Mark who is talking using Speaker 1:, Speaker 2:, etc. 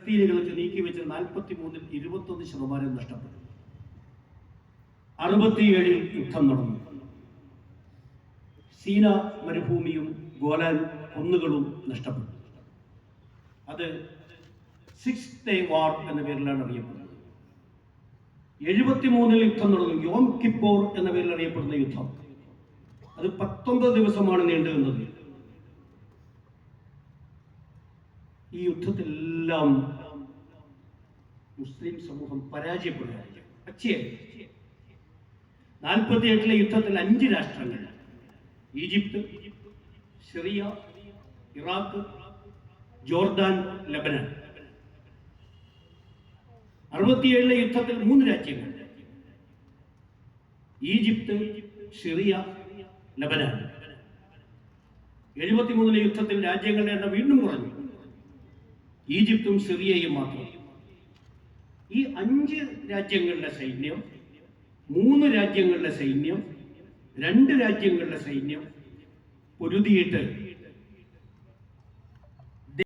Speaker 1: ഫലസ്തീനുകൾ നീക്കിവെച്ച 43-ൽ 21% നഷ്ടപ്പെട്ടു. 67-ൽ യുദ്ധം നടന്നു. സീന മരുഭൂമിയും ഗോലാൻ കുന്നുകളും നഷ്ടപ്പെട്ടു. അത് 6th Day വാർ എന്ന പേരിലാണ് അറിയപ്പെടുന്നത്. 73-ൽ യുദ്ധം നടന്നു. യോം കിപ്പോർ എന്ന പേരിൽ അറിയപ്പെടുന്ന യുദ്ധം. അത് 19 ദിവസമാണ് നീണ്ടുനിന്നത്. ഈ യുദ്ധത്തിലെല്ലാം മുസ്ലിം സമൂഹം പരാജയപ്പെടുകയാണ്. പക്ഷേ 48-ലെ യുദ്ധത്തിൽ 5 രാഷ്ട്രങ്ങൾ, Egypt, Syria, Iraq, Jordan, Lebanon. 67-ലെ യുദ്ധത്തിൽ 3 രാജ്യങ്ങൾ, ഈജിപ്ത്, സിറിയ, ലബനാൻ. 73-ലെ യുദ്ധത്തിൽ രാജ്യങ്ങളുടെ എണ്ണം വീണ്ടും കുറഞ്ഞു. ഈജിപ്തും സിറിയയും മാത്രം. ഈ 5 രാജ്യങ്ങളുടെ സൈന്യം, 3 രാജ്യങ്ങളുടെ സൈന്യം, 2 രാജ്യങ്ങളുടെ സൈന്യം പൊരുതിയിട്ട്